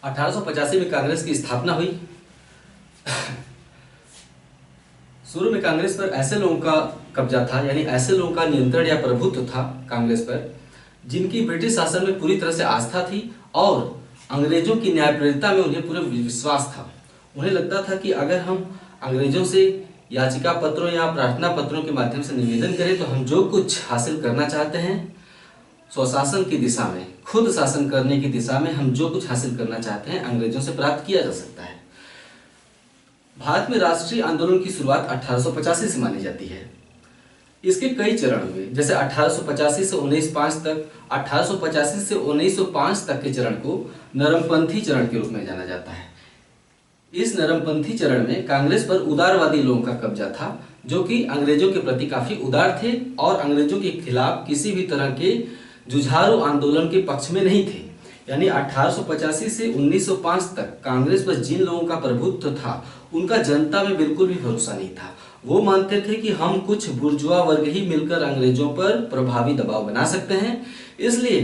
1885 में कांग्रेस की स्थापना हुई। शुरू में कांग्रेस पर ऐसे लोगों का कब्जा था, यानी ऐसे लोगों का नियंत्रण या प्रभुत्व था कांग्रेस पर, जिनकी ब्रिटिश शासन में पूरी तरह से आस्था थी और अंग्रेजों की न्यायप्रियता में उन्हें पूरा विश्वास था। उन्हें लगता था कि अगर हम अंग्रेजों से याचिका पत्रों या प्रार्थना पत्रों के माध्यम से निवेदन करें तो हम जो कुछ हासिल करना चाहते हैं स्वशासन की दिशा में, खुद शासन करने की दिशा में हम जो कुछ हासिल करना चाहते हैं अंग्रेजों से प्राप्त किया जा सकता है। भारत में राष्ट्रीय आंदोलन की शुरुआत 1885 से मानी जाती है। इसके कई चरण हुए, जैसे 1885 से 1905 तक। 1885 से 1905 तक के चरण को नरमपंथी चरण के रूप में जाना जाता है। इस नरमपंथी चरण में कांग्रेस पर उदारवादी लोगों का कब्जा था, जो कि अंग्रेजों के प्रति काफी उदार थे और अंग्रेजों के खिलाफ किसी भी तरह के जुझारू आंदोलन के पक्ष में नहीं थे। यानी 1885 से 1905 तक कांग्रेस पर जिन लोगों का प्रभुत्व था उनका जनता में बिल्कुल भी भरोसा नहीं था। वो मानते थे कि हम कुछ बुर्जुआ वर्ग ही मिलकर अंग्रेजों पर प्रभावी दबाव बना सकते हैं। इसलिए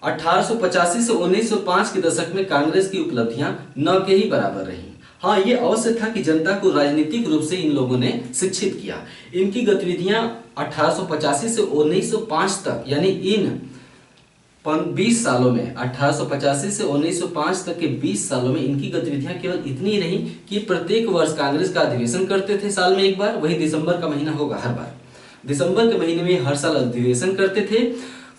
1885 से 1905 के दशक में कांग्रेस की उपलब्धियां न के ही बराबर रहीं। हाँ, ये अवश्य था कि जनता को राजनीतिक रूप से इन लोगों ने शिक्षित किया। इनकी गतिविधियां 1885 से 1905 तक, यानी इन 20 सालों में, 1885 से 1905 तक के 20 सालों में इनकी गतिविधियां केवल इतनी रही कि प्रत्येक वर्ष कांग्रेस का अधिवेशन करते थे, साल में एक बार, वही दिसंबर का महीना होगा हर बार। दिसंबर के महीने में हर साल अधिवेशन करते थे,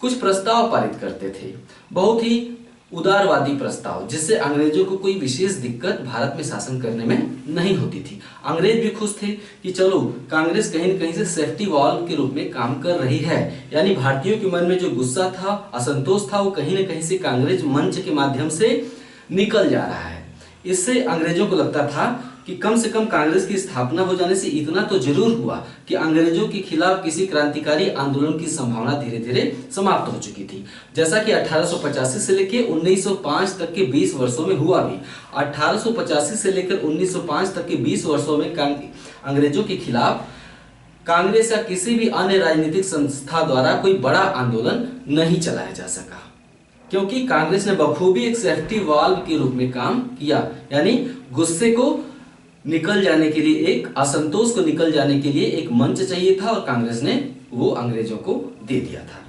कुछ प्रस्ताव पारित करते थे, बहुत ही उदारवादी प्रस्ताव, जिससे अंग्रेजों को कोई विशेष दिक्कत भारत में शासन करने में नहीं होती थी। अंग्रेज भी खुश थे कि चलो कांग्रेस कहीं न कहीं से सेफ्टी वॉल्व के रूप में काम कर रही है, यानी भारतीयों के मन में जो गुस्सा था, असंतोष था, वो कहीं न कहीं से कांग्रेस मंच के माध्यम से निकल जा रहा है। इससे अंग्रेजों को लगता था कि कम से कम कांग्रेस की स्थापना हो जाने से इतना तो जरूर हुआ कि अंग्रेजों के खिलाफ किसी क्रांतिकारी आंदोलन की संभावना धीरे धीरे समाप्त हो चुकी थी, जैसा कि 1885 से लेकर 1905 तक के 20 वर्षों में हुआ भी। 1885 से लेकर 1905 तक के 20 वर्षों में अंग्रेजों के खिलाफ कांग्रेस या किसी भी अन्य राजनीतिक संस्था द्वारा कोई बड़ा आंदोलन नहीं चलाया जा सका, क्योंकि कांग्रेस ने बखूबी एक सेफ्टी वॉल्व के रूप में काम किया, यानी गुस्से को निकल जाने के लिए, एक असंतोष को निकल जाने के लिए एक मंच चाहिए था और कांग्रेस ने वो अंग्रेजों को दे दिया था।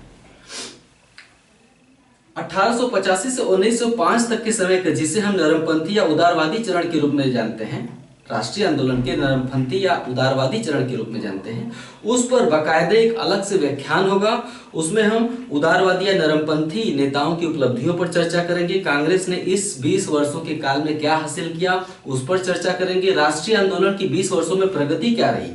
1885 से 1905 तक के समय का, जिसे हम नरमपंथी या उदारवादी चरण के रूप में जानते हैं, राष्ट्रीय आंदोलन के नरमपंथी या उदारवादी चरण के रूप में जानते हैं, उस पर बाकायदे एक अलग से व्याख्यान होगा। उसमें हम उदारवादी या नरमपंथी नेताओं की उपलब्धियों पर चर्चा करेंगे, कांग्रेस ने इस 20 वर्षों के काल में क्या हासिल किया उस पर चर्चा करेंगे, राष्ट्रीय आंदोलन की 20 वर्षों में प्रगति क्या रही,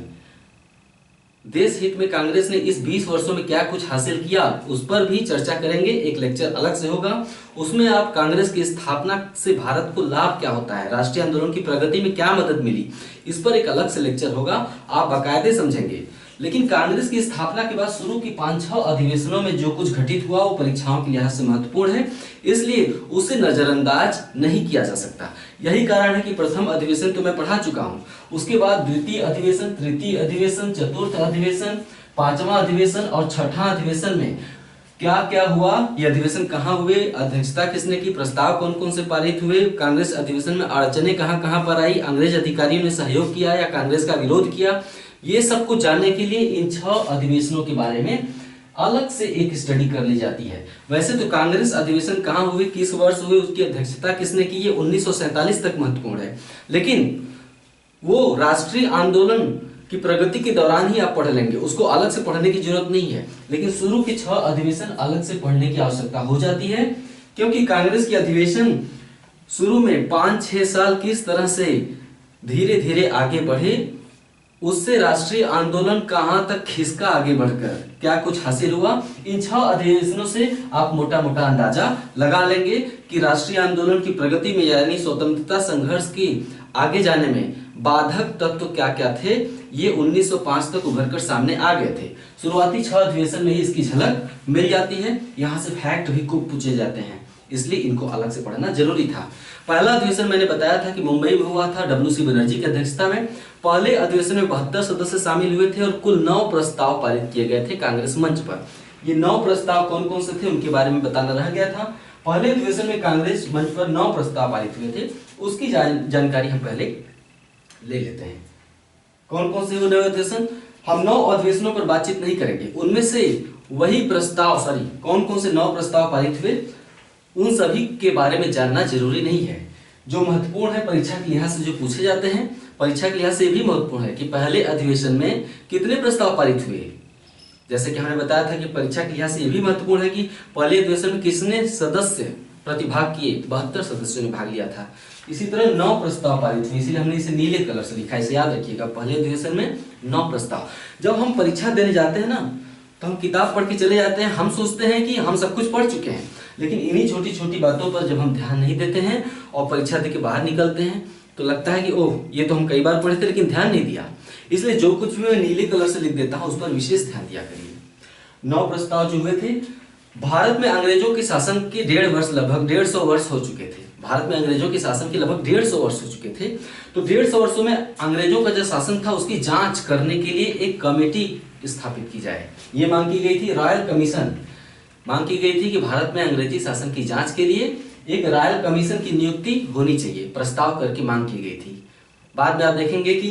देश हित में कांग्रेस ने इस 20 वर्षों में क्या कुछ हासिल किया उस पर भी चर्चा करेंगे। एक लेक्चर अलग से होगा, उसमें आप कांग्रेस की स्थापना से भारत को लाभ क्या होता है, राष्ट्रीय आंदोलन की प्रगति में क्या मदद मिली, इस पर एक अलग से लेक्चर होगा, आप बाकायदे समझेंगे। लेकिन कांग्रेस की स्थापना के बाद शुरू की 5-6 अधिवेशनों में जो कुछ घटित हुआ वो परीक्षाओं के लिहाज से महत्वपूर्ण है, इसलिए उसे नजरअंदाज नहीं किया जा सकता। यही कारण है कि प्रथम अधिवेशन तो मैं पढ़ा चुका हूं, उसके बाद द्वितीय अधिवेशन, तृतीय अधिवेशन, चतुर्थ अधिवेशन, 5वां अधिवेशन और 6ठा अधिवेशन में क्या क्या हुआ, ये अधिवेशन कहाँ हुए, अध्यक्षता किसने की, प्रस्ताव कौन कौन से पारित हुए, कांग्रेस अधिवेशन में अड़चने कहाँ कहाँ पर आई, अंग्रेज अधिकारियों ने सहयोग किया या कांग्रेस का विरोध किया, ये सब कुछ जानने के लिए इन 6 अधिवेशनों के बारे में अलग से एक स्टडी कर ली जाती है। वैसे तो कांग्रेस अधिवेशन कहाँ हुए, किस वर्ष हुए, उसकी अध्यक्षता किसने की, ये 1947 तक महत्वपूर्ण है, लेकिन वो राष्ट्रीय आंदोलन की प्रगति के दौरान ही आप पढ़ लेंगे, उसको अलग से पढ़ने की जरूरत नहीं है। लेकिन शुरू के 6 अधिवेशन अलग से पढ़ने की आवश्यकता हो जाती है, क्योंकि कांग्रेस की अधिवेशन शुरू में 5-6 साल किस तरह से धीरे धीरे आगे बढ़े, उससे राष्ट्रीय आंदोलन कहां तक खिसका आगे बढ़कर क्या कुछ हासिल हुआ, इन 6 अधिवेशनों से आप मोटा मोटा अंदाजा लगा लेंगे कि राष्ट्रीय आंदोलन की प्रगति में, यानी स्वतंत्रता संघर्ष की आगे जाने में बाधक तत्व क्या क्या थे, ये 1905 तक उभर कर सामने आ गए थे। शुरुआती 6 अधिवेशन में ही इसकी झलक मिल जाती है, यहाँ से फैक्ट भी खूब पूछे जाते हैं, इसलिए इनको अलग से पढ़ना जरूरी था। पहला अधिवेशन मैंने बताया था कि मुंबई में हुआ था, WC बनर्जी की अध्यक्षता में। पहले अधिवेशन में 72 सदस्य शामिल हुए थे और कुल 9 प्रस्ताव पारित किए गए थे कांग्रेस मंच पर। ये 9 प्रस्ताव कौन कौन से थे उनके बारे में बताना रह गया था। पहले अधिवेशन में कांग्रेस मंच पर 9 प्रस्ताव पारित हुए थे, उसकी जानकारी हम पहले ले लेते हैं। कौन कौन से वो 9 अधिवेशन? हम 9 अधिवेशनों पर बातचीत नहीं करेंगे, उनमें से वही प्रस्ताव कौन कौन से 9 प्रस्ताव पारित हुए उन सभी के बारे में जानना जरूरी नहीं है। जो महत्वपूर्ण है परीक्षा के लिहाज से जो पूछे जाते हैं, परीक्षा के लिहाज से भी महत्वपूर्ण है कि पहले अधिवेशन में कितने प्रस्ताव पारित हुए। जैसे कि हमने बताया था कि परीक्षा के लिहाज से ये भी महत्वपूर्ण है कि पहले अधिवेशन में किसने सदस्य प्रतिभाग किए, 72 सदस्यों ने भाग लिया था। इसी तरह 9 प्रस्ताव पारित हुए, इसीलिए हमने इसे नीले कलर से लिखा है, इसे याद रखिएगा। पहले अधिवेशन में 9 प्रस्ताव। जब हम परीक्षा देने जाते हैं ना, तो हम किताब पढ़ के चले जाते हैं, हम सोचते हैं कि हम सब कुछ पढ़ चुके हैं, लेकिन इन्हीं छोटी छोटी बातों पर जब हम ध्यान नहीं देते हैं और परीक्षा दे के बाहर निकलते हैं तो लगता है कि ओह, ये तो हम कई बार पढ़े थे लेकिन ध्यान नहीं दिया। इसलिए जो कुछ भी मैं नीले कलर से लिख देता हूं उस पर विशेष ध्यान दिया करिए। 9 प्रस्ताव जो हुए थे, भारत में अंग्रेजों के शासन के लगभग 150 वर्ष हो चुके थे। भारत में अंग्रेजों के शासन के लगभग 150 वर्ष हो चुके थे। तो 150 वर्षों में अंग्रेजों का जो शासन था उसकी जांच करने के लिए एक कमेटी स्थापित की जाए, ये मांग की गई थी। रॉयल कमीशन मांग की गई थी कि भारत में अंग्रेजी शासन की जांच के लिए एक रॉयल कमीशन की नियुक्ति होनी चाहिए, प्रस्ताव करके मांग की गई थी। बाद में आप देखेंगे कि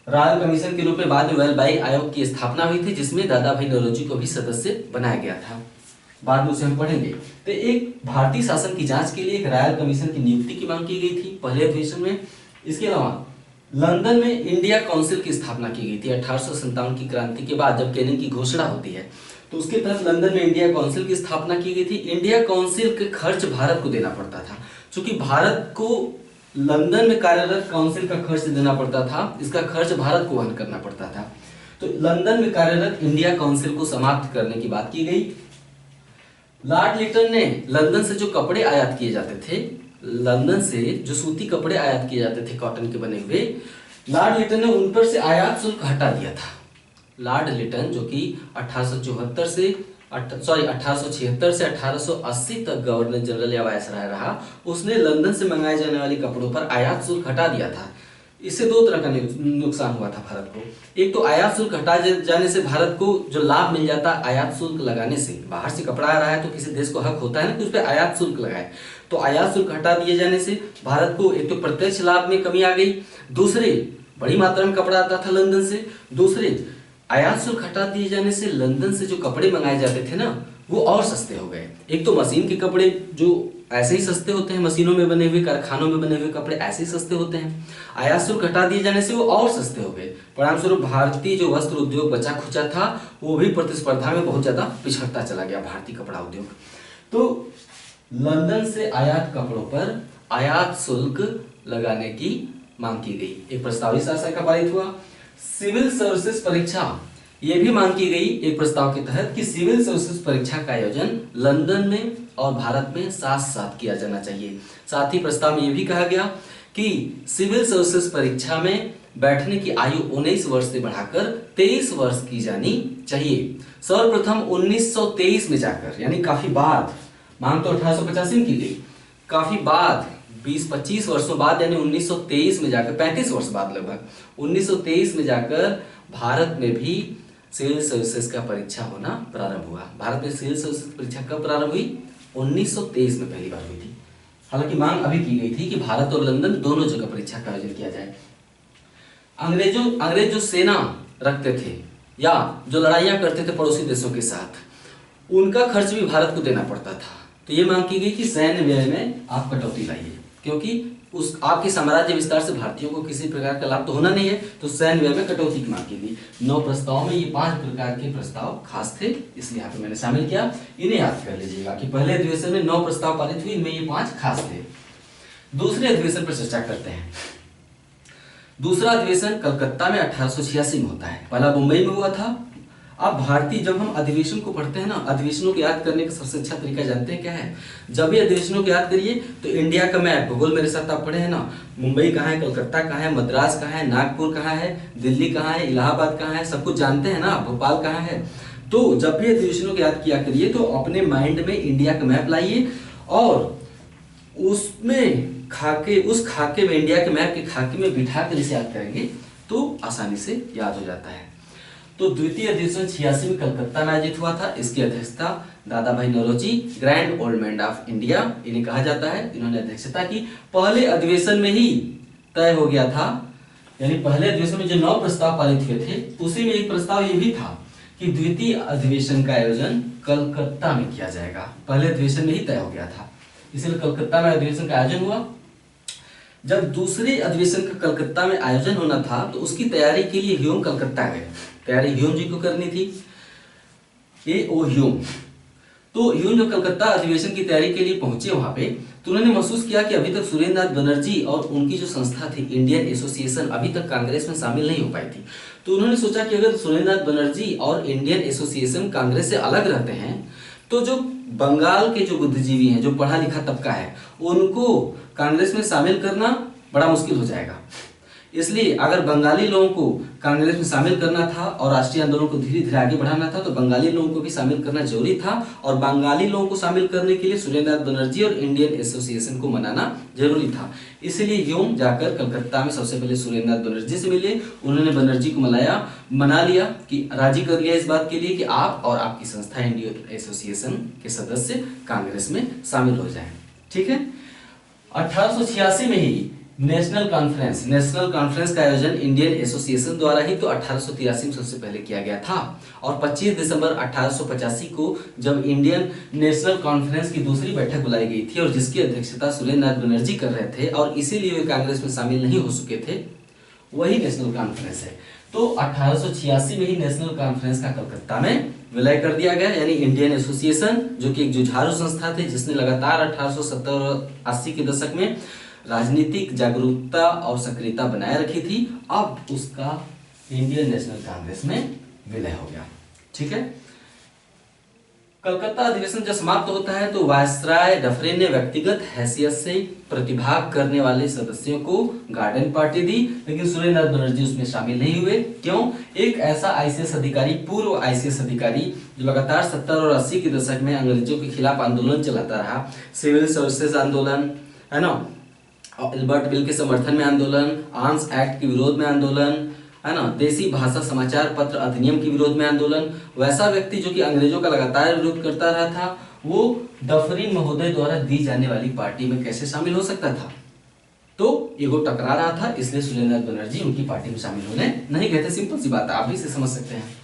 रॉयल कमीशन के रूप में बाद में वेलबाई आयोग की स्थापना हुई थी, जिसमें दादा भाई नौरोजी को भी सदस्य बनाया गया था। बाद में उसे हम पढ़ेंगे। तो एक भारतीय शासन की जांच के लिए एक रॉयल कमीशन की नियुक्ति की मांग की गई थी पहले अधिवेशन में। इसके अलावा लंदन में इंडिया काउंसिल की स्थापना की गई थी 1857 की क्रांति के बाद, जब केनिंग की घोषणा होती है तो उसके तहत लंदन में इंडिया काउंसिल की स्थापना की गई थी। इंडिया काउंसिल के खर्च भारत को देना पड़ता था, क्योंकि भारत को लंदन में कार्यरत काउंसिल का खर्च देना पड़ता था, इसका खर्च भारत को वहन करना पड़ता था। तो लंदन में कार्यरत इंडिया काउंसिल को समाप्त करने की बात की गई। लॉर्ड लिटन ने लंदन से जो कपड़े आयात किए जाते थे, लंदन से जो सूती कपड़े आयात किए जाते थे कॉटन के बने हुए, लॉर्ड लिटन ने उन पर से आयात शुल्क हटा दिया था। लॉर्ड लिटन जो कि 1876 से 1880 तक गवर्नर जनरल या वायसराय रहा, उसने लंदन से मंगाए जाने वाले कपड़ों पर आयात शुल्क हटा दिया था। इससे 2 तरह का नुकसान हुआ था भारत को। एक तो आयात शुल्क हटा जाने से भारत को जो लाभ मिल जाता आयात शुल्क लगाने से, बाहर से कपड़ा आ रहा है तो किसी देश को हक होता है ना कि उस पर आयात शुल्क लगाए, तो आयात शुल्क हटा दिए जाने से भारत को एक तो प्रत्यक्ष लाभ में कमी आ गई, दूसरे बड़ी मात्रा में कपड़ा आता था लंदन से, दूसरे आयात शुल्क हटा दिए जाने से लंदन से जो कपड़े मंगाए जाते थे ना वो और सस्ते हो गए। एक तो मशीन के कपड़े जो ऐसे ही सस्ते होते हैं, मशीनों में बने हुए कारखानों में बने हुए कपड़े ऐसे ही सस्ते होते हैं, आयात शुल्क हटा दिए जाने से वो और सस्ते हो गए। परिणाम स्वरूप भारतीय जो वस्त्र उद्योग बचा खुचा था वो भी प्रतिस्पर्धा में बहुत ज्यादा पिछड़ता चला गया, भारतीय कपड़ा उद्योग। तो लंदन से आयात कपड़ों पर आयात शुल्क लगाने की मांग की गई। एक प्रस्ताव इस आशय का पारित हुआ। सिविल सर्विसेज परीक्षा, ये भी मांग की गई एक प्रस्ताव के तहत कि सिविल सर्विसेज परीक्षा का आयोजन लंदन में और भारत में साथ साथ किया जाना चाहिए। साथ ही प्रस्ताव में यह भी कहा गया कि सिविल सर्विसेज परीक्षा में बैठने की आयु 19 वर्ष से बढ़ाकर 23 वर्ष की जानी चाहिए। सर्वप्रथम 1923 में जाकर, यानी काफी बाद, मांग तो 1885 की गई, काफी बाद 20-25 वर्षों बाद यानी 1923 में जाकर, 35 वर्ष बाद लगभग 1923 में जाकर भारत में भी सिविल सर्विसेज का परीक्षा होना प्रारंभ हुआ। भारत में सिविल सर्विसेज परीक्षा कब प्रारंभ हुई? 1923 में पहली बार हुई थी। हालांकि मांग अभी की गई थी कि भारत और लंदन दोनों जगह परीक्षा का आयोजन किया जाए। अंग्रेज जो सेना रखते थे या जो लड़ाइयां करते थे पड़ोसी देशों के साथ, उनका खर्च भी भारत को देना पड़ता था। तो ये मांग की गई कि सैन्य व्यय में आप कटौती लाइए, क्योंकि उस आपके साम्राज्य विस्तार से भारतीयों को किसी प्रकार का लाभ तो होना नहीं है, तो सैन्य व्यय में कटौती की मांग की गई। 9 प्रस्ताव में ये 5 प्रकार के प्रस्ताव खास थे, इसलिए यहाँ पे मैंने शामिल किया। इन्हें याद कर लीजिएगा कि पहले अधिवेशन में 9 प्रस्ताव पारित हुए, इनमें ये 5 खास थे। दूसरे अधिवेशन पर चर्चा करते हैं। दूसरा अधिवेशन कलकत्ता में 1886 में होता है, पहला मुंबई में हुआ था। अब भारतीय, जब हम अधिवेशन को पढ़ते हैं ना, अधिवेशनों को याद करने का सबसे अच्छा तरीका जानते हैं क्या है? जब भी अधिवेशनों को याद करिए तो इंडिया का मैप, भूगोल मेरे साथ आप पढ़े हैं ना, मुंबई कहाँ है, कलकत्ता कहाँ है, मद्रास कहाँ है, नागपुर कहाँ है, दिल्ली कहाँ है, इलाहाबाद कहाँ है, सब कुछ जानते हैं ना, भोपाल कहाँ है। तो जब भी अधिवेशनों को याद किया करिए तो अपने माइंड में इंडिया का मैप लाइए और उसमें उस खाके में, इंडिया के मैप के खाके में बिठा कर इसे याद करेंगे तो आसानी से याद हो जाता है। तो द्वितीय अधिवेशन 86 में कलकत्ता में आयोजित हुआ था। इसकी अध्यक्षता Dadabhai Naoroji, grand old man of India इन्हें कहा जाता है, इन्होंने अध्यक्षता की। पहले अधिवेशन में ही तय हो गया था, यानी पहले अधिवेशन में जो 9 प्रस्ताव पारित हुए थे उसी में एक प्रस्ताव ये भी था कि द्वितीय अधिवेशन का आयोजन कलकत्ता में किया जाएगा। पहले अधिवेशन में ही तय हो गया था, इसलिए कलकत्ता में अधिवेशन का आयोजन हुआ। जब दूसरे अधिवेशन का कलकत्ता में आयोजन होना था तो उसकी तैयारी के लिए ह्यूम कलकत्ता गए। तैयारी ह्यूम जी को करनी थी, A.O. ह्यूम। तो ह्यूम जब कलकत्ता अधिवेशन की तैयारी के लिए पहुंचे वहां पे, तो उन्होंने महसूस किया कि अभी तक सुरेंद्र नाथ बनर्जी और उनकी जो संस्था थी इंडियन एसोसिएशन अभी तक कांग्रेस में शामिल नहीं हो पाई थी। तो उन्होंने सोचा कि अगर सुरेंद्र नाथ बनर्जी और इंडियन एसोसिएशन कांग्रेस से अलग रहते हैं तो जो बंगाल के जो बुद्धिजीवी हैं, जो पढ़ा लिखा तबका है, उनको कांग्रेस में शामिल करना बड़ा मुश्किल हो जाएगा। इसलिए अगर बंगाली लोगों को कांग्रेस में शामिल करना था और राष्ट्रीय आंदोलन को धीरे धीरे आगे बढ़ाना था तो बंगाली लोगों को भी शामिल करना जरूरी था। और बंगाली लोगों को शामिल करने के लिए सुरेंद्र नाथ बनर्जी और इंडियन एसोसिएशन को मनाना जरूरी था। इसलिए ह्यूम जाकर कलकत्ता में सबसे पहले सुरेंद्र नाथ बनर्जी से मिले। उन्होंने बनर्जी को मना लिया कि राजी कर लिया इस बात के लिए कि आप और आपकी संस्था इंडियन एसोसिएशन के सदस्य कांग्रेस में शामिल हो जाए। ठीक है। 1886 में ही नेशनल कॉन्फ्रेंस का आयोजन इंडियन एसोसिएशन द्वारा ही तो 1883 में सबसे पहले किया गया था। और 25 दिसंबर 1885 को जब इंडियन नेशनल कॉन्फ्रेंस की दूसरी बैठक बुलाई गई थी और जिसकी अध्यक्षता सुरेंद्र नाथ बनर्जी कर रहे थे और इसीलिए वे कांग्रेस में शामिल नहीं हो चुके थे, वही नेशनल कॉन्फ्रेंस है। तो 1886 में ही नेशनल कॉन्फ्रेंस का कलकत्ता में विलय कर दिया गया, यानी इंडियन एसोसिएशन जो कि एक जुझारू संस्था थी जिसने लगातार 1870 और 80 के दशक में राजनीतिक जागरूकता और सक्रियता बनाए रखी थी, अब उसका इंडियन नेशनल कांग्रेस में विलय हो गया। ठीक है। कलकत्ता अधिवेशन जब समाप्त होता है तो वायसराय डफरिन ने व्यक्तिगत हैसियत से प्रतिभाग करने वाले सदस्यों को गार्डन पार्टी दी, लेकिन सुरेंद्र नाथ बनर्जी उसमें शामिल नहीं हुए। क्यों? एक ऐसा आईसीएस अधिकारी, पूर्व आईसीएस अधिकारी जो लगातार 70 और 80 के दशक में अंग्रेजों के खिलाफ आंदोलन चलाता रहा, सिविल सर्विसेज आंदोलन, है ना, एल्बर्ट बिल के समर्थन में आंदोलन, आर्म्स एक्ट के विरोध में आंदोलन, है ना, देसी भाषा समाचार पत्र अधिनियम के विरोध में आंदोलन, वैसा व्यक्ति जो कि अंग्रेजों का लगातार विरोध करता रहा था, वो डफरिन महोदय द्वारा दी जाने वाली पार्टी में कैसे शामिल हो सकता था? तो ईगो टकरा रहा था, इसलिए सुरेंद्र नाथ बनर्जी उनकी पार्टी में शामिल होने नहीं गए थे। सिंपल सी बात है, आप भी इसे समझ सकते हैं।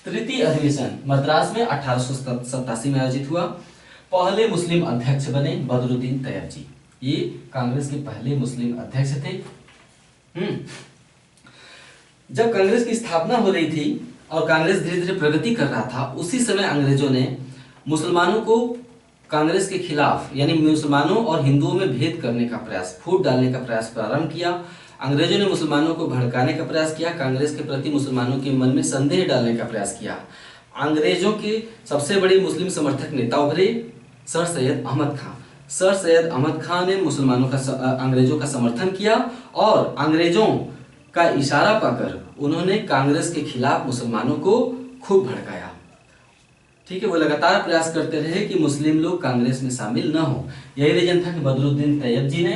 तृतीय अधिवेशन मद्रास में 1887 में आयोजित हुआ। पहले मुस्लिम अध्यक्ष बने बदरुद्दीन तैयब जी। ये कांग्रेस के पहले मुस्लिम अध्यक्ष थे। जब कांग्रेस की स्थापना हो रही थी और कांग्रेस धीरे धीरे प्रगति कर रहा था, उसी समय अंग्रेजों ने मुसलमानों को कांग्रेस के खिलाफ, यानी मुसलमानों और हिंदुओं में भेद करने का प्रयास, फूट डालने का प्रयास प्रारंभ किया। अंग्रेजों ने मुसलमानों को भड़काने का प्रयास किया, कांग्रेस के प्रति मुसलमानों के मन में संदेह डालने का प्रयास किया। अंग्रेजों के सबसे बड़े मुस्लिम समर्थक नेता उभरे सर सैयद अहमद खान। सर सैयद अहमद खान ने मुसलमानों का अंग्रेजों का समर्थन किया और अंग्रेजों का इशारा पाकर उन्होंने कांग्रेस के खिलाफ मुसलमानों को खूब भड़काया। ठीक है, वो लगातार प्रयास करते रहे कि मुस्लिम लोग कांग्रेस में शामिल न हो। यही रीजन था कि बदरुद्दीन तैयब जी ने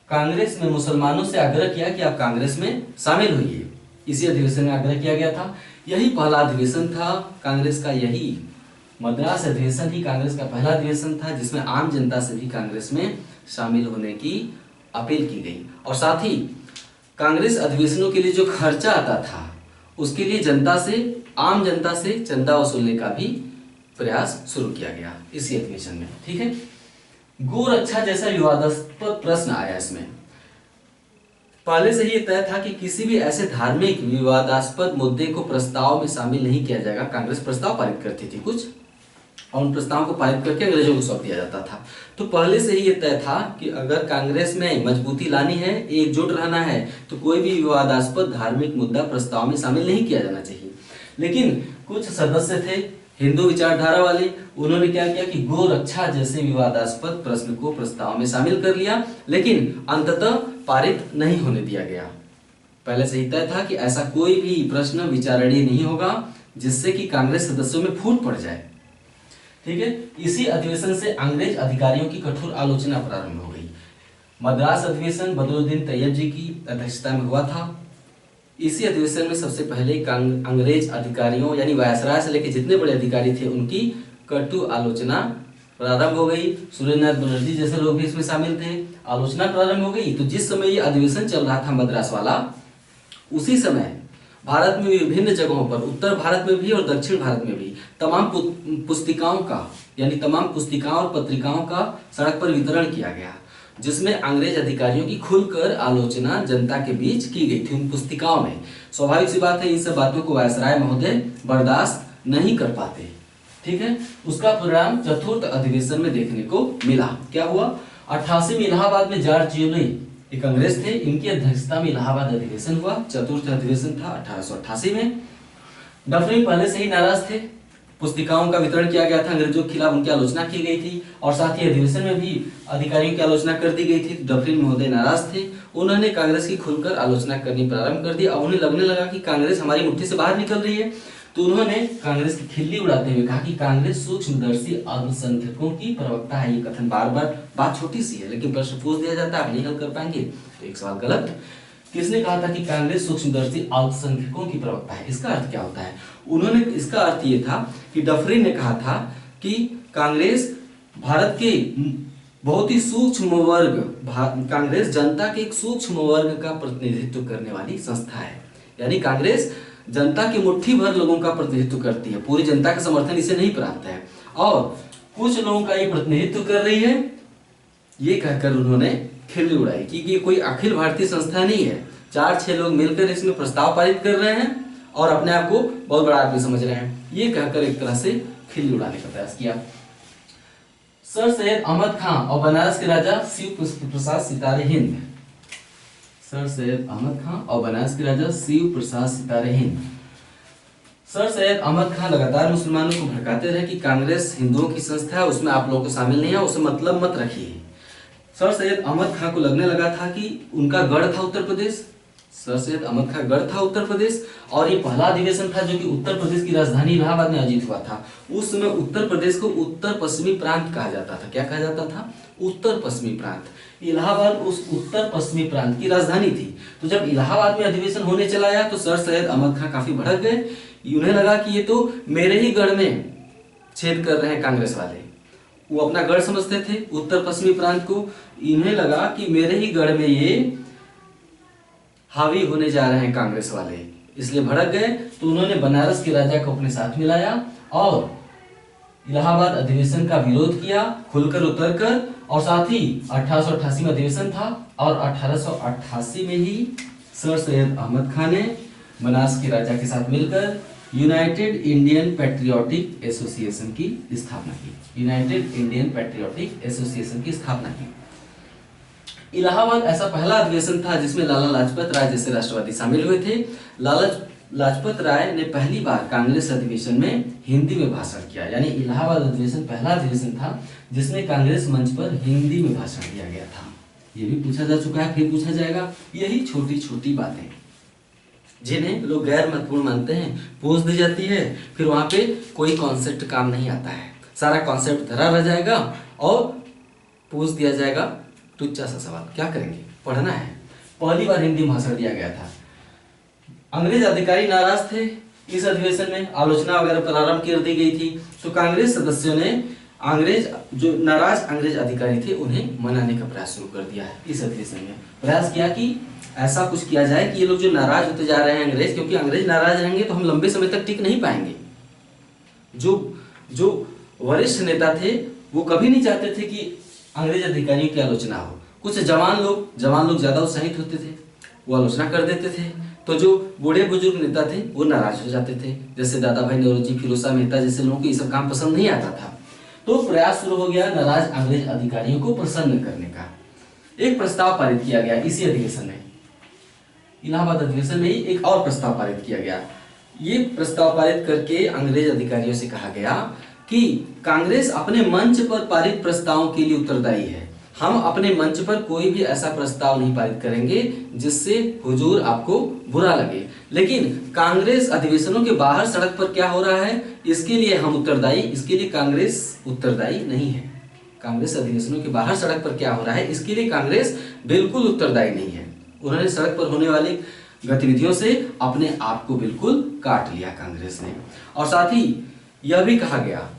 कांग्रेस में मुसलमानों से आग्रह किया कि आप कांग्रेस में शामिल होइए। इसी अधिवेशन में आग्रह किया गया था। यही पहला अधिवेशन था कांग्रेस का, यही मद्रास अधिवेशन ही कांग्रेस का पहला अधिवेशन था जिसमें आम जनता से भी कांग्रेस में शामिल होने की अपील की गई। और साथ ही कांग्रेस अधिवेशनों के लिए जो खर्चा आता था उसके लिए आम जनता से चंदा वसूलने का भी प्रयास शुरू किया गया इसी अधिवेशन में। ठीक है। गोरक्षा जैसा विवादास्पद प्रश्न आया इसमें। पहले से ही तय था कि किसी भी ऐसे धार्मिक विवादास्पद मुद्दे को प्रस्ताव में शामिल नहीं किया जाएगा। कांग्रेस प्रस्ताव पारित करती थी कुछ, और उन प्रस्तावों को पारित करके अंग्रेजों को सौंप दिया जाता था। तो पहले से ही ये तय था कि अगर कांग्रेस में मजबूती लानी है, एकजुट रहना है, तो कोई भी विवादास्पद धार्मिक मुद्दा प्रस्ताव में शामिल नहीं किया जाना चाहिए। लेकिन कुछ सदस्य थे हिंदू विचारधारा वाले, उन्होंने क्या किया कि गोरक्षा जैसे विवादास्पद प्रश्न को प्रस्ताव में शामिल कर लिया, लेकिन अंततः पारित नहीं होने दिया गया। पहले से ही तय था कि ऐसा कोई भी प्रश्न विचारणीय नहीं होगा जिससे कि कांग्रेस सदस्यों में फूट पड़ जाए। ठीक है। इसी अधिवेशन से अंग्रेज अधिकारियों की कठोर आलोचना प्रारंभ हो गई। मद्रास अधिवेशन बदरुद्दीन तैयब जी की अध्यक्षता में हुआ था। इसी अधिवेशन में सबसे पहले अंग्रेज अधिकारियों यानी वायसराय से लेकर जितने बड़े अधिकारी थे उनकी कटु आलोचना प्रारंभ हो गई। सूर्यनाथ बनर्जी जैसे लोग भी इसमें शामिल थे। आलोचना प्रारंभ हो गई। तो जिस समय ये अधिवेशन चल रहा था मद्रास वाला, उसी समय भारत में विभिन्न जगहों पर, उत्तर भारत में भी और दक्षिण भारत में भी, तमाम पुस्तिकाओं का यानी तमाम पुस्तिकाओं और पत्रिकाओं का सड़क पर वितरण किया गया, जिसमें अंग्रेज अधिकारियों की खुलकर आलोचना जनता के बीच की गई थी उन पुस्तिकाओं में। स्वाभाविक सी बात है, इन सब बातों को वायसराय महोदय बर्दाश्त नहीं कर पाते। ठीक है, उसका परिणाम चतुर्थ अधिवेशन में देखने को मिला। क्या हुआ? 88 में इलाहाबाद में जॉर्ज यूले एक अंग्रेज थे, इनकी अध्यक्षता में इलाहाबाद अधिवेशन हुआ। चतुर्थ अधिवेशन था 1888 में। डफरिन पहले से ही नाराज थे, पुस्तिकाओं का वितरण किया गया था, अंग्रेजों के खिलाफ उनकी आलोचना की गई थी और साथ ही अधिवेशन में भी अधिकारियों की आलोचना कर दी गई थी। डफरिन महोदय नाराज थे, उन्होंने कांग्रेस की खुलकर आलोचना करनी प्रारंभ कर दी। अब उन्हें लगने लगा कि कांग्रेस हमारी मुट्ठी से बाहर निकल रही है, तो उन्होंने कांग्रेस की खिल्ली उड़ाते हुए कहा कि कांग्रेस सूक्ष्मदर्शी अल्पसंख्यकों की प्रवक्ता है। ये कथन बार बार, बात छोटी सी है लेकिन प्रश्न पूछ दिया जाता है, आप नहीं हल कर पाएंगे तो एक सवाल गलत। किसने कहा था कि कांग्रेस सूक्ष्मदर्शी अल्पसंख्यकों की प्रवक्ता है? इसका अर्थ क्या होता है? उन्होंने, इसका अर्थ ये था कि डफरिन ने कहा था कि कांग्रेस भारत के बहुत ही सूक्ष्म वर्ग, कांग्रेस जनता के एक सूक्ष्म वर्ग का प्रतिनिधित्व करने वाली संस्था है। यानी कांग्रेस जनता की मुट्ठी भर लोगों का प्रतिनिधित्व करती है, पूरी जनता का समर्थन इसे नहीं प्राप्त है और कुछ लोगों का ये प्रतिनिधित्व कर रही है। ये कहकर उन्होंने खिल्ली उड़ाई कि ये कोई अखिल भारतीय संस्था नहीं है, 4-6 लोग मिलकर इसमें प्रस्ताव पारित कर रहे हैं और अपने आप को बहुत बड़ा आदमी समझ रहे हैं। ये कहकर एक तरह से खिल्ली उड़ाने का प्रयास किया। सर सैयद अहमद खां और बनारस के राजा शिव प्रसाद सितारे हिंद, सर सैयद अहमद खां और बनारस के राजा शिव प्रसाद सितारे हिंद। सर सैयद अहमद खां लगातार मुसलमानों को भड़काते रहे कि कांग्रेस हिंदुओं की संस्था है, उसमें आप लोगों को शामिल नहीं है, उसे मतलब मत रखिए। सर सैयद अहमद खां को लगने लगा था कि उनका गढ़ था उत्तर प्रदेश, सर सैयद अहमद खां गढ़ था उत्तर प्रदेश और ये पहला अधिवेशन था जो कि उत्तर प्रदेश की राजधानी इलाहाबाद में आयोजित हुआ था। उस समय उत्तर प्रदेश को उत्तर पश्चिमी प्रांत कहा जाता था। क्या कहा जाता था? उत्तर पश्चिमी प्रांत। इलाहाबाद उस उत्तर पश्चिमी प्रांत की राजधानी थी। तो जब इलाहाबाद में अधिवेशन होने चला आया तो सर सैयद अहमद खां काफी भड़क गए। उन्हें लगा कि ये तो मेरे ही गढ़ में छेद कर रहे हैं कांग्रेस वाले। वो अपना गढ़ समझते थे उत्तर पश्चिमी प्रांत को। इन्हें लगा कि मेरे ही गढ़ में ये हावी होने जा रहे हैं कांग्रेस वाले, इसलिए भड़क गए। तो उन्होंने बनारस के राजा को अपने साथ मिलाया और इलाहाबाद अधिवेशन का विरोध किया, खुलकर उतरकर। और साथ ही 1888 में अधिवेशन था और 1888 में ही सर सैयद अहमद खान ने बनारस के राजा के साथ मिलकर यूनाइटेड इंडियन पैट्रियोटिक एसोसिएशन की स्थापना की। यूनाइटेड इंडियन पैट्रियोटिक एसोसिएशन की स्थापना की। इलाहाबाद ऐसा पहला अधिवेशन था जिसमें लाला लाजपत राय जैसे राष्ट्रवादी शामिल हुए थे। लाला लाजपत राय ने पहली बार कांग्रेस अधिवेशन में हिंदी में भाषण किया। यानी इलाहाबाद अधिवेशन पहला अधिवेशन था जिसमें कांग्रेस मंच पर हिंदी में भाषण दिया गया था। ये भी पूछा जा चुका है, फिर पूछा जाएगा। यही छोटी छोटी बातें जिन्हें लोग गैर महत्वपूर्ण मानते हैं पूछ दी जाती है, फिर वहां पे कोई कॉन्सेप्ट काम नहीं आता है, सारा कॉन्सेप्ट धरा रह जाएगा और पूछ दिया जाएगा टुच्चा सा सवाल। क्या करेंगे? पढ़ना है। पहली बार हिंदी भाषण दिया गया था। अंग्रेज अधिकारी नाराज थे, इस अधिवेशन में आलोचना वगैरह प्रारंभ कर दी गई थी। तो कांग्रेस सदस्यों ने जो नाराज अंग्रेज अधिकारी थे उन्हें मनाने का प्रयास शुरू कर दिया है। इस अधिवेशन में प्रयास किया कि ऐसा कुछ किया जाए कि ये लोग जो नाराज होते जा रहे हैं अंग्रेज, क्योंकि अंग्रेज नाराज रहेंगे तो हम लंबे समय तक टिक नहीं पाएंगे। जो वरिष्ठ नेता थे वो कभी नहीं चाहते थे कि अंग्रेज अधिकारियों की आलोचना हो। कुछ जवान लोग ज्यादा उत्साहित होते थे, वो आलोचना कर देते थे। तो जो बूढ़े बुजुर्ग नेता थे वो नाराज हो जाते थे, जैसे दादा भाई नौरोजी, फिरोजा मेहता जैसे लोगों को ये सब काम पसंद नहीं आता था। तो प्रयास शुरू हो गया नाराज अंग्रेज अधिकारियों को प्रसन्न करने का। एक प्रस्ताव पारित किया गया इसी अधिवेशन में, इलाहाबाद अधिवेशन में ही एक और प्रस्ताव पारित किया गया। ये प्रस्ताव पारित करके अंग्रेज अधिकारियों से कहा गया कि कांग्रेस अपने मंच पर पारित प्रस्तावों के लिए उत्तरदायी है। हम अपने मंच पर कोई भी ऐसा प्रस्ताव नहीं पारित करेंगे जिससे हुजूर आपको बुरा लगे, लेकिन कांग्रेस अधिवेशनों के बाहर सड़क पर क्या हो रहा है इसके लिए हम उत्तरदायी, इसके लिए कांग्रेस उत्तरदायी नहीं है। कांग्रेस अधिवेशनों के बाहर सड़क पर क्या हो रहा है इसके लिए कांग्रेस बिल्कुल उत्तरदायी नहीं है। उन्होंने सड़क पर होने वाले गतिविधियों से अपने आप को बिल्कुल काट लिया कांग्रेस ने। और साथ ही यह भी कहा गया,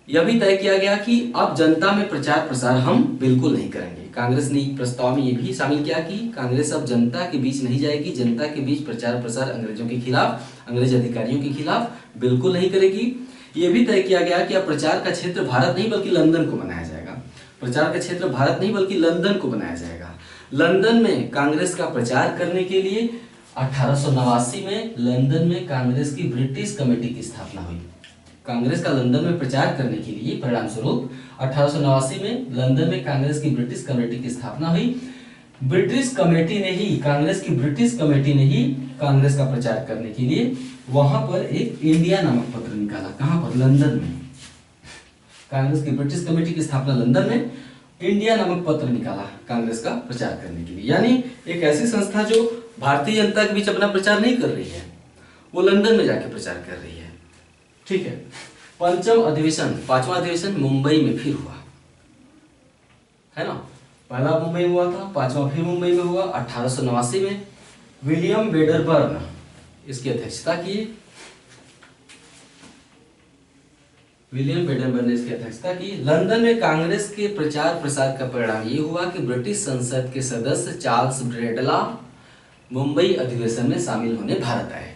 यह भी तय किया गया कि अब जनता में प्रचार प्रसार हम बिल्कुल नहीं करेंगे। कांग्रेस ने प्रस्ताव में यह भी शामिल किया कि कांग्रेस अब जनता के बीच नहीं जाएगी, जनता के बीच प्रचार प्रसार अंग्रेजों के खिलाफ, अंग्रेज अधिकारियों के खिलाफ बिल्कुल नहीं करेगी। यह भी तय किया गया कि अब प्रचार का क्षेत्र भारत नहीं बल्कि लंदन को बनाया जाएगा। प्रचार का क्षेत्र भारत नहीं बल्कि लंदन को बनाया जाएगा। लंदन में कांग्रेस का प्रचार करने के लिए 1889 में लंदन में कांग्रेस की ब्रिटिश कमेटी की स्थापना हुई। कांग्रेस का लंदन में प्रचार करने के लिए परिणाम स्वरूप 1889 में लंदन में कांग्रेस की ब्रिटिश कमेटी की स्थापना हुई। ब्रिटिश कमेटी ने ही, कांग्रेस की ब्रिटिश कमेटी ने ही कांग्रेस का प्रचार करने के लिए वहां पर एक इंडिया नामक पत्र निकाला। कहां पर? लंदन में। कांग्रेस की ब्रिटिश कमेटी की स्थापना लंदन में, इंडिया नामक पत्र निकाला कांग्रेस का प्रचार करने के लिए। यानी एक ऐसी संस्था जो भारतीय जनता के बीच अपना प्रचार नहीं कर रही है, वो लंदन में जाके प्रचार कर रही है। ठीक है। पंचम अधिवेशन, पांचवा अधिवेशन मुंबई में फिर हुआ, है ना। पहला मुंबई में हुआ था, पांचवा फिर मुंबई में हुआ 1889 में। विलियम वेडरबर्न इसकी अध्यक्षता की। विलियम वेडरबर्न ने इसकी अध्यक्षता की। लंदन में कांग्रेस के प्रचार प्रसार का परिणाम ये हुआ कि ब्रिटिश संसद के सदस्य चार्ल्स ब्रैडला मुंबई अधिवेशन में शामिल होने भारत आए।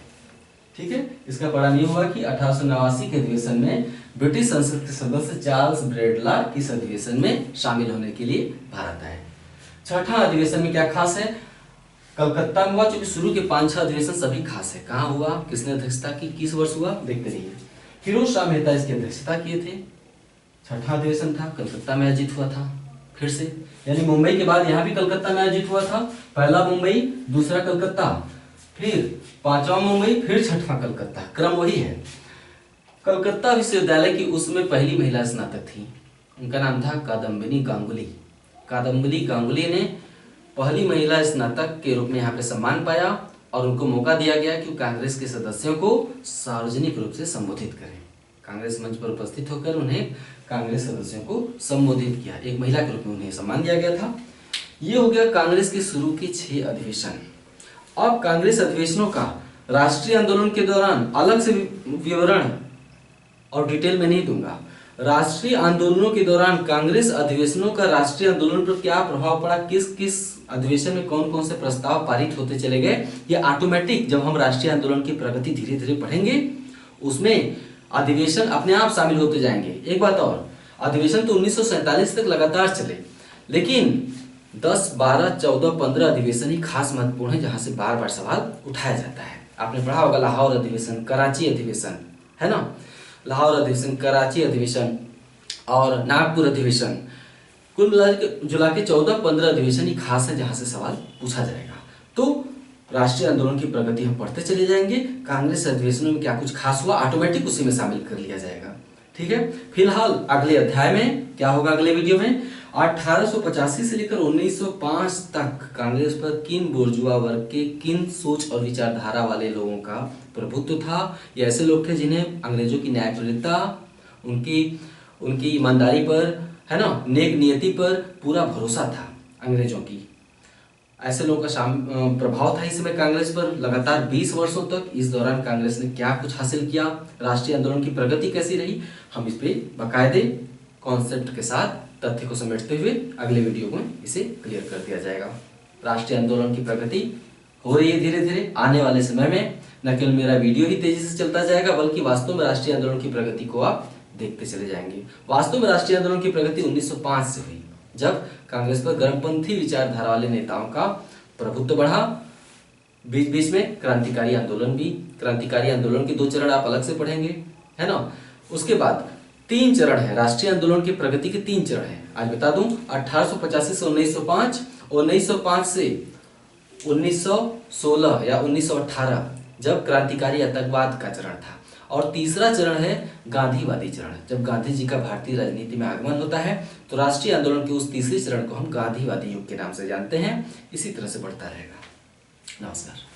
ठीक है। इसका परिणाम ये हुआ कि 1889 के अधिवेशन में ब्रिटिश संसद के सदस्य चार्ल्स ब्रैडला इस अधिवेशन में शामिल होने के लिए भारत आए। छठा अधिवेशन में क्या खास है? कलकत्ता में हुआ, क्योंकि शुरू के 5-6 अधिवेशन सभी खास है। कहाँ हुआ, किसने अध्यक्षता की, किस वर्ष हुआ, देखते रहिए। फिरोज शाह मेहता इसकी अध्यक्षता किए थे। छठा अधिवेशन था, कलकत्ता में आयोजित हुआ था फिर से, यानी मुंबई के बाद यहाँ भी कलकत्ता में आयोजित हुआ था। पहला मुंबई, दूसरा कलकत्ता, फिर पांचवा मुंबई, फिर छठवां कलकत्ता, क्रम वही है। कलकत्ता विश्वविद्यालय की उसमें पहली महिला स्नातक थी, उनका नाम था कादम्बिनी गांगुली। कादम्बिनी गांगुली ने पहली महिला स्नातक के रूप में यहाँ पे सम्मान पाया और उनको मौका दिया गया कि कांग्रेस के सदस्यों को सार्वजनिक रूप से संबोधित करें। कांग्रेस मंच पर उपस्थित होकर उन्हें कांग्रेस सदस्यों को संबोधित किया, एक महिला के रूप में उन्हें सम्मान दिया गया था। ये हो गया कांग्रेस के शुरू के 6 अधिवेशन। अब कांग्रेस अधिवेशनों का राष्ट्रीय आंदोलन के दौरान अलग से विवरण और डिटेल में नहीं दूंगा। राष्ट्रीय आंदोलनों के दौरान कांग्रेस अधिवेशनों का राष्ट्रीय आंदोलन पर क्या प्रभाव पड़ा, किस किस अधिवेशन में कौन कौन से प्रस्ताव पारित होते चले गए, ये ऑटोमेटिक जब हम राष्ट्रीय आंदोलन की प्रगति धीरे धीरे पढ़ेंगे उसमें अधिवेशन अपने आप शामिल होते जाएंगे। एक बात और, अधिवेशन तो 1947 तक लगातार चले, लेकिन 10, 12, 14, 15 अधिवेशन ही खास महत्वपूर्ण है जहां से बार बार सवाल उठाया जाता है। आपने पढ़ा होगा लाहौर अधिवेशन, कराची अधिवेशन, है ना। लाहौर अधिवेशन, कराची अधिवेशन और नागपुर अधिवेशन, कुल मिला के 14-15 अधिवेशन ही खास है जहां से सवाल पूछा जाएगा। तो राष्ट्रीय आंदोलन की प्रगति हम पढ़ते चले जाएंगे, कांग्रेस अधिवेशनों में क्या कुछ खास हुआ ऑटोमेटिक उसी में शामिल कर लिया जाएगा। ठीक है। फिलहाल अगले अध्याय में क्या होगा, अगले वीडियो में 1885 से लेकर 1905 तक कांग्रेस पर किन बुर्जुआ वर्ग के, किन सोच और विचारधारा वाले लोगों का प्रभुत्व था। ये ऐसे लोग थे जिन्हें अंग्रेजों की न्यायप्रियता, उनकी ईमानदारी पर, है ना, नेक नियति पर पूरा भरोसा था अंग्रेजों की। ऐसे लोगों का प्रभाव था इस समय कांग्रेस पर लगातार 20 वर्षों तक। इस दौरान कांग्रेस ने क्या कुछ हासिल किया, राष्ट्रीय आंदोलन की प्रगति कैसी रही, हम इस पे बाकायदे कॉन्सेप्ट के साथ तथ्य को समेटते हुए अगले वीडियो में इसे क्लियर कर दिया जाएगा। राष्ट्रीय आंदोलन की प्रगति हो रही है धीरे धीरे। आने वाले समय में न केवल मेरा वीडियो ही तेजी से चलता जाएगा, बल्कि वास्तव में राष्ट्रीय आंदोलन की प्रगति को आप देखते चले जाएंगे। वास्तव में राष्ट्रीय आंदोलन की प्रगति 1905 से हुई, जब कांग्रेस पर गर्मपंथी विचारधारा वाले नेताओं का प्रभुत्व बढ़ा। बीच बीच में क्रांतिकारी आंदोलन भी, क्रांतिकारी आंदोलन के 2 चरण आप अलग से पढ़ेंगे, है ना। उसके बाद 3 चरण है, राष्ट्रीय आंदोलन की प्रगति के 3 चरण है। आज बता दूं, 1885 से 1905 और 1905 से 1916 या 1918 जब क्रांतिकारी आतंकवाद का चरण था। और तीसरा चरण है गांधीवादी चरण, जब गांधी जी का भारतीय राजनीति में आगमन होता है। तो राष्ट्रीय आंदोलन के उस तीसरे चरण को हम गांधीवादी युग के नाम से जानते हैं। इसी तरह से बढ़ता रहेगा। नमस्कार।